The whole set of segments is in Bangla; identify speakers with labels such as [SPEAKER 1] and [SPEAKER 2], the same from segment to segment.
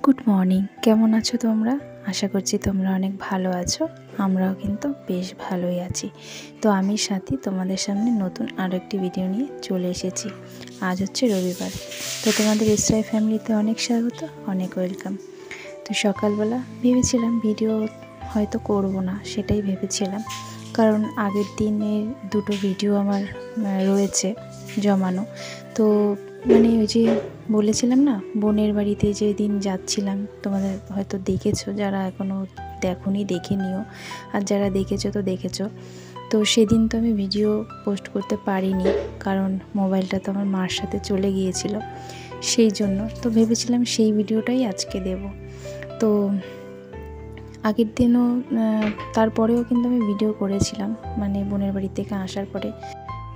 [SPEAKER 1] গুড মর্নিং, কেমন আছো তোমরা? আশা করছি তোমরা অনেক ভালো আছো। আমরাও কিন্তু বেশ ভালোই আছি। তো আমি সাথী তোমাদের সামনে নতুন আরও একটি ভিডিও নিয়ে চলে এসেছি। আজ হচ্ছে রবিবার, তো তোমাদের ইসরাই ফ্যামিলিতে অনেক স্বাগত, অনেক ওয়েলকাম। তো সকালবেলা ভেবেছিলাম ভিডিও হয়তো করব না, সেটাই ভেবেছিলাম, কারণ আগের দিনের দুটো ভিডিও আমার রয়েছে জমানো। তো ওই যে বলেছিলাম না, বোনের বাড়িতে যেদিন যাচ্ছিলাম, তোমাদের হয়তো দেখেছো, যারা এখনও দেখোনি দেখে নিও, আর যারা দেখেছো তো দেখেছো। তো সেদিন তো আমি ভিডিও পোস্ট করতে পারিনি, কারণ মোবাইলটা তো আমার মার সাথে চলে গিয়েছিল, সেই জন্য। তো ভেবেছিলাম সেই ভিডিওটাই আজকে দেব। তো আগের দিনও তারপরেও কিন্তু আমি ভিডিও করেছিলাম, বোনের বাড়ি থেকে আসার পরে।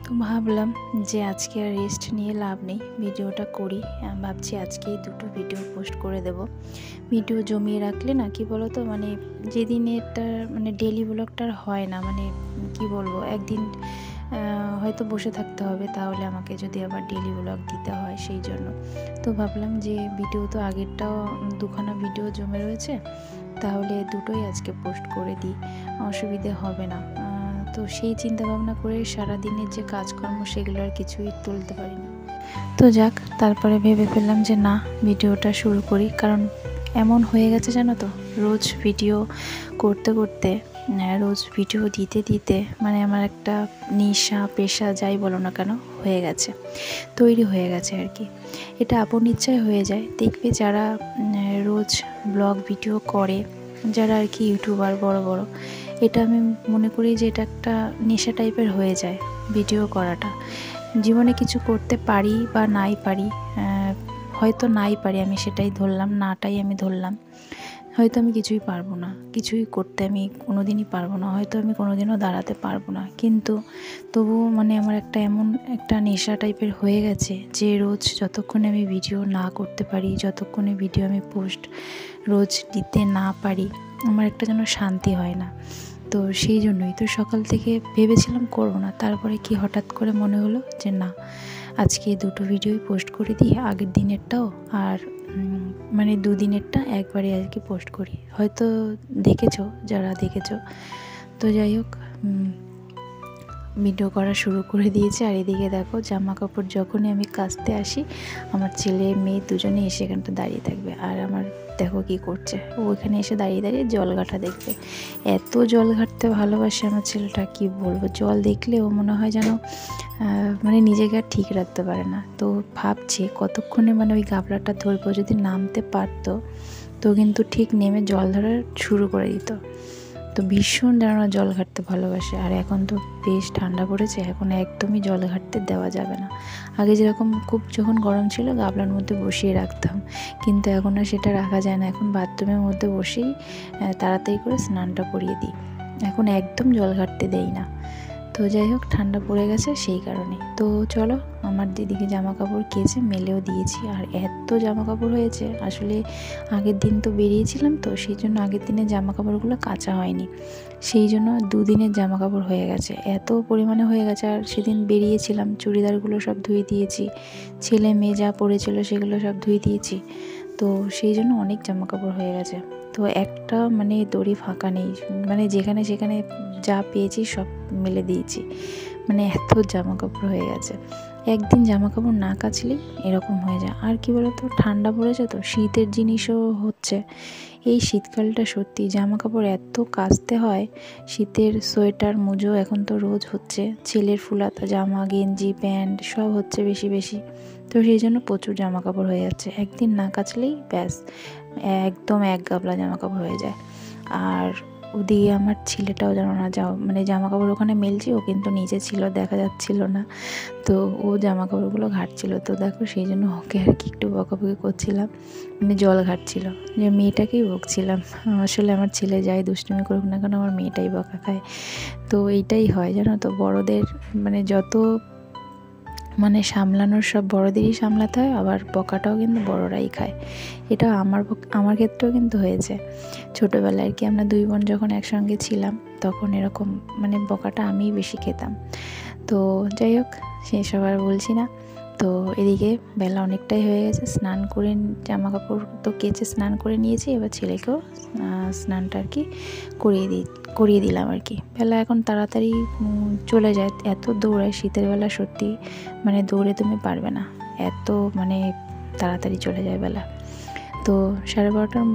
[SPEAKER 1] তো ভাবলাম যে আজকে আর রেস্ট নিয়ে লাভ নেই, ভিডিওটা করি। ভাবছি আজকেই দুটো ভিডিও পোস্ট করে দেব। ভিডিও জমিয়ে রাখলে না, কি বলো তো, যেদিন এটা ডেলি ব্লগটার হয় না, কি বলবো, একদিন হয়তো বসে থাকতে হবে, তাহলে আমাকে যদি আবার ডেলি ব্লগ দিতে হয়, সেই জন্য। তো ভাবলাম যে ভিডিও তো আগেরটাও দুখানা ভিডিও জমে রয়েছে, তাহলে দুটোই আজকে পোস্ট করে দিই, অসুবিধে হবে না। তো সেই চিন্তা ভাবনা করে সারাদিনের যে কাজকর্ম, সেগুলো আর কিছুই তুলতে পারিনি। তো যাক, তারপরে ভেবে ফেললাম যে না, ভিডিওটা শুরু করি। কারণ এমন হয়ে গেছে, জানো তো, রোজ ভিডিও করতে করতে, রোজ ভিডিও দিতে দিতে আমার একটা নেশা পেশা যাই বলো না কেন হয়ে গেছে, তৈরি হয়ে গেছে আর কি। এটা আপন ইচ্ছায় হয়ে যায়। দেখবে যারা রোজ ব্লগ ভিডিও করে, যারা আর কি ইউটিউবার বড় বড়, এটা আমি মনে করি যে এটা একটা নেশা টাইপের হয়ে যায় ভিডিও করাটা। জীবনে কিছু করতে পারি বা নাই পারি, হয়তো নাই পারি, আমি সেটাই ধরলাম, নাটাই আমি ধরলাম। হয়তো আমি কিছুই পারবো না, কিছুই করতে আমি কোনোদিনই পারবো না, হয়তো আমি কোনোদিনও দাঁড়াতে পারবো না, কিন্তু তবুও আমার এমন একটা নেশা টাইপের হয়ে গেছে যে রোজ যতক্ষণে আমি ভিডিও না করতে পারি, যতক্ষণে ভিডিও আমি পোস্ট রোজ দিতে না পারি, আমার একটা যেন শান্তি হয় না। তো সেই জন্যই তো সকাল থেকে ভেবেছিলাম করবো না, তারপরে কি হঠাৎ করে মনে হলো যে না, আজকে দুটো ভিডিওই পোস্ট করে দিই, আগের দিনেরটাও আর দুদিনেরটা একবারে আর কি পোস্ট করি। হয়তো দেখেছো, যারা দেখেছো। তো যাই হোক, ভিডিও করা শুরু করে দিয়েছে। আর এদিকে দেখো, জামা কাপড় যখনই আমি কাচতে আসি, আমার ছেলে মেয়ে দুজনে এসে এখানটা দাঁড়িয়ে থাকবে, আর আমার দেখো কি করছে, ও এখানে এসে দাঁড়িয়ে দাঁড়িয়ে জল ঘাটা দেখবে। এত জল ঘাটতে ভালোবাসে আমার ছেলেটা, কি বলবো, জল দেখলে ও মনে হয় যেন নিজেকে আর ঠিক রাখতে পারে না। তো ভাবছি কতক্ষণে ওই গাবলাটা ধরবো, যদি নামতে পারতো তো কিন্তু ঠিক নেমে জল ধরা শুরু করে দিত। তো ভীষণ যেন জল ঘাটতে ভালোবাসে। আর এখন তো বেশ ঠান্ডা পড়েছে, এখন একদমই জল ঘাটতে দেওয়া যাবে না। আগে যেরকম খুব যখন গরম ছিল গাবলার মধ্যে বসিয়ে রাখতাম, কিন্তু এখন আর সেটা রাখা যায় না। এখন বাথরুমের মধ্যে বসেই তাড়াতাড়ি করে স্নানটা করিয়ে দিই, এখন একদম জল ঘাটতে দেই না। তো যাই হোক, ঠান্ডা পড়ে গেছে সেই কারণে। তো চলো, আমার দিদিকে জামা কাপড় কেচে মেলেও দিয়েছি। আর এত জামা কাপড় হয়েছে, আসলে আগের দিন তো বেরিয়েছিলাম, তো সেই জন্য আগের দিনের জামা কাপড়গুলো কাচা হয়নি, সেই জন্য দুদিনের জামা কাপড় হয়ে গেছে, এত পরিমাণে হয়ে গেছে। আর সেদিন বেরিয়েছিলাম, চুড়িদারগুলো সব ধুয়ে দিয়েছি, ছেলে মেয়ে যা পরেছিল সেগুলো সব ধুয়ে দিয়েছি। তো সেই জন্য অনেক জামা কাপড় হয়ে গেছে। তো একটা দড়ি ফাঁকা নেই, যেখানে সেখানে যা পেয়েছি সব মেলে দিয়েছি, এত জামা কাপড় হয়ে গেছে। একদিন জামা কাপড় না কাচলেই এরকম হয়ে যায়। আর কি বলতো, ঠান্ডা পড়েছে তো, শীতের জিনিসও হচ্ছে। এই শীতকালটা সত্যি জামা কাপড় এত কাচতে হয়। শীতের সোয়েটার মোজো এখন তো রোজ হচ্ছে, ছেলের ফুলাতা জামা গেঞ্জি প্যান্ট সব হচ্ছে বেশি বেশি। তো সেই জন্য প্রচুর জামা কাপড় হয়ে যাচ্ছে, একদিন না কাচলেই ব্যাস একদম এক গাবলা জামা কাপড় হয়ে যায়। আর ওদিকে আমার ছেলেটাও যেন না জামা কাপড় ওখানে মেলছি, ও কিন্তু নিচে ছিল, দেখা যাচ্ছিল না। তো ও জামা কাপড়গুলো ঘাটছিল, তো দেখো সেই জন্য ওকে আর কি একটু বকাবকি করছিলাম, জল ঘাটছিল, যে মেয়েটাকেই বকছিলাম। আসলে আমার ছেলে যাই দুষ্টুমি করুক না কেন, আমার মেয়েটাই বকা খায়। তো এইটাই হয়, জানো তো, বড়দের যত সামলানোর সব বড়দেরই সামলাতে হয়, আবার বকাটাও কিন্তু বড়রাই খায়। এটা আমার ক্ষেত্রেও কিন্তু হয়েছে। ছোটোবেলায় আর কি আমরা দুই বোন যখন একসঙ্গে ছিলাম, তখন এরকম বকাটা আমিই বেশি খেতাম। তো যাই হোক, সেসব আর বলছি না। তো তো এদিকে বেলা অনেকটাই হয়ে গেছে, স্নান করে জামা কাপড় তো কেচে স্নান করে নিয়েছি। এবার ছেলেকেও স্নানটা আর কি করিয়ে দিলাম আর কি। বেলা এখন তাড়াতাড়ি চলে যায়, এত দৌড়ায় শীতের বেলা, সত্যি মানে দৌড়ে তুমি পারবে না, এত মানে তাড়াতাড়ি চলে যায় বেলা। তো 12:30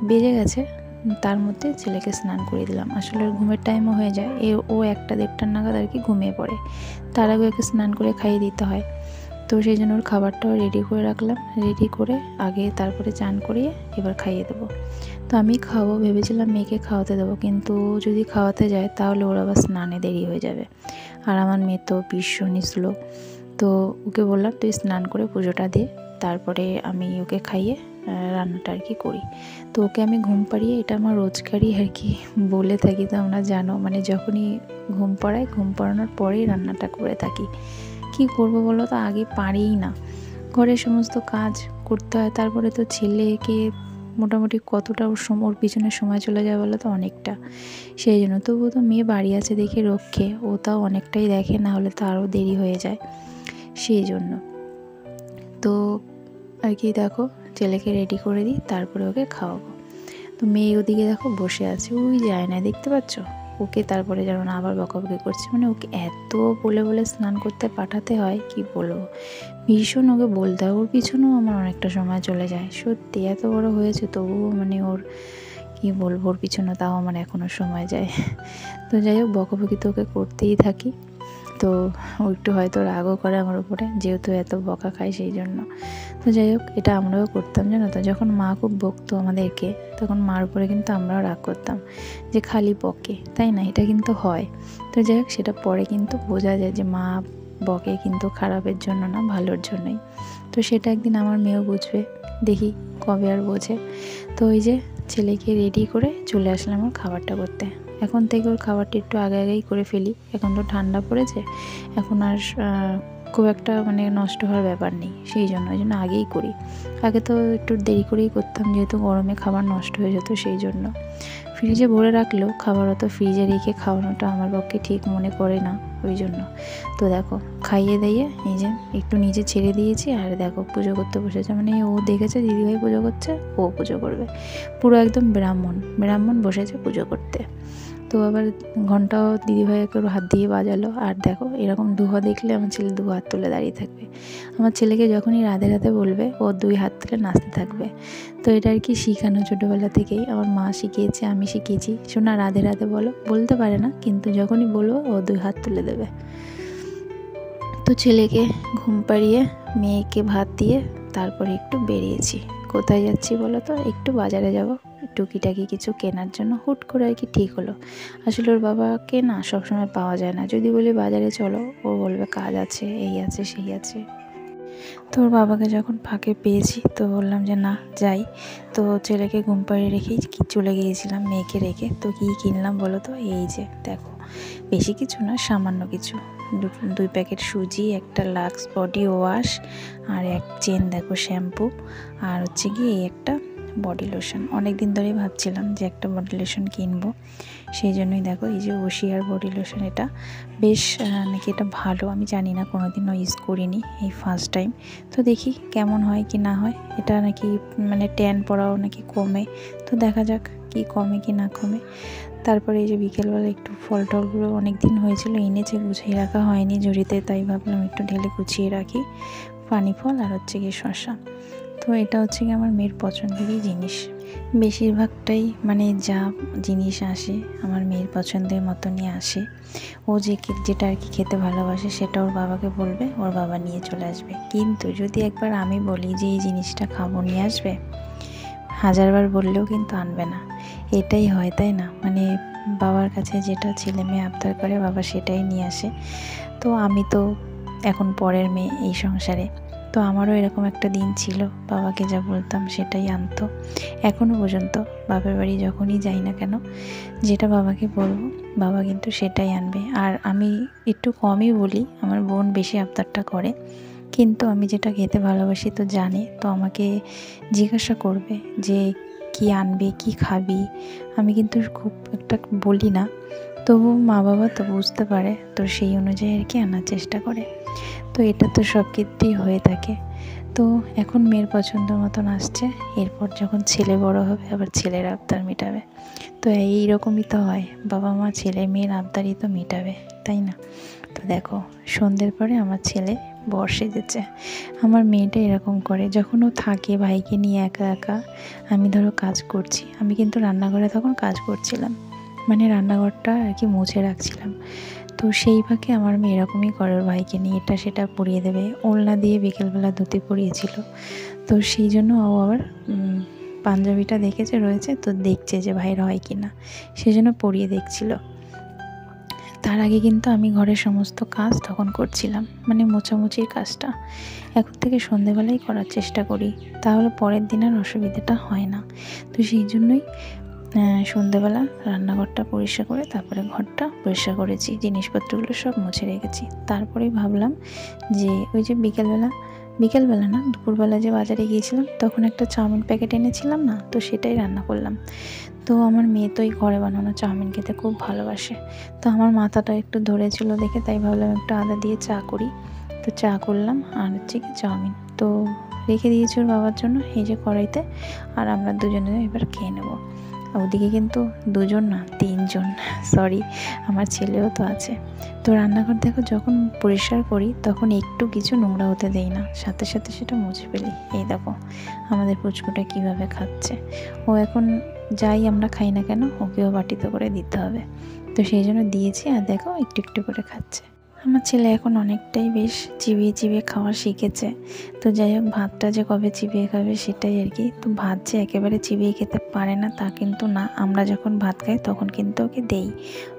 [SPEAKER 1] বেজে গেছে, তার মধ্যে ছেলেকে স্নান করে দিলাম। আসলে ঘুমের টাইমও হয়ে যায়, ও 1-1:30 নাগাদ আর কি ঘুমিয়ে পড়ে, তার আগে ওকে স্নান করে খাইয়ে দিতে হয়। তো সেই জন্য ওর খাবারটাও রেডি করে রাখলাম, রেডি করে আগে তারপরে চান করিয়ে এবার খাইয়ে দেবো। তো আমি খাওয়াবো ভেবেছিলাম, মেয়েকে খাওয়াতে দেবো, কিন্তু যদি খাওয়াতে যায় তাহলে ওর আবার স্নানে দেরি হয়ে যাবে। আর আমার মেয়ে তো ভীষণই স্লো, তো ওকে বললাম তুই স্নান করে পুজোটা দে, তারপরে আমি ওকে খাইয়ে রান্নাটা আর কি করি। তো ওকে আমি ঘুম পাড়িয়ে, এটা আমার রোজকারই আর কি বলে থাকি, তো আমরা জানো মানে যখনই ঘুম পাড়াই, ঘুম পাড়ানোর পরেই রান্নাটা করে থাকি। কি করব বলো তো, আগে পারিই না, ঘরের সমস্ত কাজ করতে হয়, তারপরে তো ছেলেকে মোটামুটি কতটা ওর পিছনে সময় চলে যায় বলো তো, অনেকটা। সেই জন্য তবুও তো মেয়ে বাড়ি আছে দেখে রক্ষে, ও তাও অনেকটাই দেখে, না হলে তো আরও দেরি হয়ে যায়, সেই জন্য। তো আর কি দেখো ছেলেকে রেডি করে দিই, তারপরে ওকে খাওয়াবো। তো মেয়ে ওদিকে দেখো বসে আছে, ওই যায় না, দেখতে পাচ্ছ ওকে, তারপরে যেন না আবার বকাবকি করছে, মানে ওকে এত বলে বলে স্নান করতে পাঠাতে হয়, কি বলবো, ভীষণ ওকে বলতে হয়, ওর পিছনেও আমার অনেকটা সময় চলে যায়। সত্যি এত বড় হয়েছে তবুও মানে ওর কি বলবো, ওর পিছনে তাও আমার এখনও সময় যায়। তো যাই হোক, বকাবকি তো ওকে করতেই থাকি। তো ও একটু হয়তো রাগও করে আমার উপরে, যেহেতু এত বকা খায় সেই জন্য। তো যাই হোক, এটা আমরাও করতাম জানো তো, যখন মা খুব বকতো আমাদেরকে, তখন মার উপরে কিন্তু আমরাও রাগ করতাম যে খালি বকে, তাই না, এটা কিন্তু হয়। তো যাই হোক, সেটা পরে কিন্তু বোঝা যায় যে মা বকে কিন্তু খারাপের জন্য না, ভালোর জন্যই। তো সেটা একদিন আমার মেয়েও বুঝবে, দেখি কবে আর বোঝে। তো ওই যে ছেলেকে রেডি করে চলে আসলাম ওর খাবারটা করতে। এখন থেকে ওর খাবারটা একটু আগে আগেই করে ফেলি, এখন তো ঠান্ডা পড়েছে, এখন আর খুব একটা মানে নষ্ট হওয়ার ব্যাপার নেই, সেই জন্য ওই জন্য আগেই করি। আগে তো একটু দেরি করেই করতাম, যেহেতু গরমে খাবার নষ্ট হয়ে যেত, সেই জন্য। ফ্রিজে ভরে রাখলেও খাবার অত ফ্রিজে রেখে খাওয়ানোটা আমার পক্ষে ঠিক মনে করে না, ওই জন্য। তো দেখো খাইয়ে দিয়ে এই যে একটু নিজে ছেড়ে দিয়েছি, আর দেখো পুজো করতে বসেছে, মানে ও দেখেছে দিদিভাই পুজো করছে, ও পুজো করবে, পুরো একদম ব্রাহ্মণ বসেছে পুজো করতে। তো আবার ঘন্টাও দিদিভাই একটু হাত দিয়ে বাজালো, আর দেখো এরকম দুহা দেখলে আমার ছেলে 2 হাত তুলে দাঁড়িয়ে থাকবে। আমার ছেলেকে যখনই রাধে রাধে বলবে, ও 2 হাত তুলে নাচতে থাকবে। তো এটা আর কি শিখানো ছোটোবেলা থেকেই, আমার মা শিখিয়েছে, আমি শিখিয়েছি, শোনা রাধে রাধে বলো, বলতে পারে না, কিন্তু যখনই বলবো ও 2 হাত তুলে দেবে। তো ছেলেকে ঘুম পাড়িয়ে মেয়েকে ভাত দিয়ে তারপরে একটু বেরিয়েছি। কোথায় যাচ্ছি বলো তো, একটু বাজারে যাব, টুকিটাকি কিছু কেনার জন্য, হুট করে আর কি ঠিক হলো। আসলে ওর বাবাকে না সবসময় পাওয়া যায় না, যদি বলি বাজারে চলো, ও বলবে কাজ আছে, এই আছে সেই আছে। তো ওর বাবাকে যখন ফাঁকে পেয়েছি, তো বললাম যে না যাই। তো ছেলেকে ঘুম পাড়িয়ে রেখেই চলে গিয়েছিলাম মেয়েকে রেখে। তো কী কিনলাম বলো তো, এই যে দেখো, বেশি কিছু না, সামান্য কিছু, 2 প্যাকেট সুজি, একটা লাক্স বডি ওয়াশ, আর এক চেন দেখো শ্যাম্পু, আর হচ্ছে গিয়ে এই একটা বডি লোশন। অনেক দিন ধরেই ভাবছিলাম যে একটা বডি লোশন কিনবো, সেই জন্যই দেখো এই যে ওশিয়ার বডি লোশন, এটা বেশ নাকি এটা ভালো, আমি জানি না, কোনোদিনও ইউজ করিনি, এই ফার্স্ট টাইম। তো দেখি কেমন হয় কি না হয়, এটা নাকি মানে ট্যান পড়াও নাকি কমে, তো দেখা যাক কি কমে কি না কমে। তারপরে এই যে বিকেলবেলা একটু ফল টলগুলো অনেক দিন হয়েছিল এনেছে, গুছিয়ে রাখা হয়নি ঝুড়িতে, তাই ভাবলাম একটু ঢেলে গুছিয়ে রাখি, পানি ফল আর হচ্ছে গিয়ে শসা। তো এটা হচ্ছে কি আমার মেয়ের পছন্দেরই জিনিস, বেশিরভাগটাই মানে যা জিনিস আসে আমার মেয়ের পছন্দের মতনই আসে। ও যেটা আর কি খেতে ভালোবাসে সেটা ওর বাবাকে বলবে, ওর বাবা নিয়ে চলে আসবে। কিন্তু যদি একবার আমি বলি যে এই জিনিসটা খাবো, নিয়ে আসবে, 1000বার বললেও কিন্তু আনবে না। এটাই হয় তাই না, মানে বাবার কাছে যেটা ছেলে মেয়ে আবদার করে, বাবা সেটাই নিয়ে আসে। তো আমি তো এখন পরের মেয়ে এই সংসারে, তো আমারও এরকম একটা দিন ছিল, বাবাকে যা বলতাম সেটাই আনতো। এখনও পর্যন্ত বাপের বাড়ি যখনই যাই না কেন, যেটা বাবাকে বলবো বাবা কিন্তু সেটাই আনবে। আর আমি একটু কমই বলি, আমার বোন বেশি আবদারটা করে, কিন্তু আমি যেটা খেতে ভালোবাসি তো জানে, তো আমাকে জিজ্ঞাসা করবে যে কি আনবে, কি খাবি, আমি কিন্তু খুব একটা বলি না, তবু মা বাবা তো বুঝতে পারে, তো সেই অনুযায়ী আর কি আনার চেষ্টা করে। তো তো এটা তো সব ক্ষেত্রেই হয়ে থাকে। তো এখন মেয়ের পছন্দ মতন আসছে, এরপর যখন ছেলে বড় হবে আবার ছেলের আবদার মেটাবে। তো এইরকমই তো হয়, বাবা মা ছেলে মেয়ের আবদারই তো মেটাবে, তাই না? তো দেখো সন্ধ্যের পরে আমার ছেলে বর সেজেছে। আমার মেয়েটা এরকম করে, যখন ও থাকে ভাইকে নিয়ে একা একা, আমি ধরো কাজ করছি, আমি কিন্তু রান্নাঘরে তখন কাজ করছিলাম, মানে রান্নাঘরটা আর কি মুছে রাখছিলাম। তো সেই ফাঁকে আমার মেয়ে এরকমই করে, ওর ভাইকে নিয়ে এটা সেটা পরিয়ে দেবে। ওড়না দিয়ে বিকেলবেলা ধুতি পরিয়েছিল, তো সেই জন্য ও আবার পাঞ্জাবিটা দেখেছে রয়েছে, তো দেখছে যে ভাইয়ের হয় কি না, সেই জন্য পরিয়ে দেখছিল। তার আগে কিন্তু আমি ঘরের সমস্ত কাজ তখন করছিলাম, মানে মোছামুছির কাজটা এখন থেকে সন্ধেবেলায় করার চেষ্টা করি, তাহলে পরের দিন আর অসুবিধাটা হয় না। তো সেই জন্যই সন্ধেবেলা রান্নাঘরটা পরিষ্কার করে তারপরে ঘরটা পরিষ্কার করেছি, জিনিসপত্রগুলো সব মুছে রেখেছি। তারপরেই ভাবলাম যে ওই যে বিকেলবেলা না, দুপুরবেলা যে বাজারে গিয়েছিলাম তখন একটা চাউমিন প্যাকেট এনেছিলাম না, তো সেটাই রান্না করলাম। তো আমার মেয়ে তো এই ঘরে বানানো চাউমিন খেতে খুব ভালোবাসে, তো আমার মাথাটা একটু ধরেছিল দেখে তাই ভাবলাম একটু আদা দিয়ে চা করি। তো চা করলাম আর হচ্ছে কি চাউমিন তো রেখে দিয়েছি ওর বাবার জন্য এই যে কড়াইতে, আর আমরা দুজনে এবার খেয়ে নেব। ওদিকে কিন্তু দুজন না, তিনজন, সরি আমার ছেলেও তো আছে। তো রান্নাঘর দেখো যখন পরিষ্কার করি তখন একটু কিছু নোংরা হতে দেই না, সাথে সাথে সেটা মুছে ফেলি। এই দেখো আমাদের পুচকুটা কীভাবে খাচ্ছে, ও এখন যাই আমরা খাই না কেন ওকেও বাটিতে করে দিতে হবে, তো সেই জন্য দিয়েছি। আর দেখো একটু একটু করে খাচ্ছে। আমার ছেলে এখন অনেকটাই বেশ চিবিয়ে চিবিয়ে খাওয়া শিখেছে। তো যাই হোক, ভাতটা যে কবে চিবিয়ে খাবে সেটাই আর কি। তো ভাত যে একেবারে চিবিয়ে খেতে পারে না তা কিন্তু না, আমরা যখন ভাত খাই তখন কিন্তু ওকে দেই,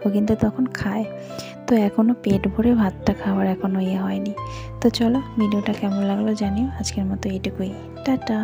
[SPEAKER 1] ও কিন্তু তখন খায়। তো এখনও পেট ভরে ভাতটা খাওয়ার এখনও হয়নি। তো চলো, ভিডিওটা কেমন লাগলো জানিও। আজকের মতো এইটুকুই, টাটা।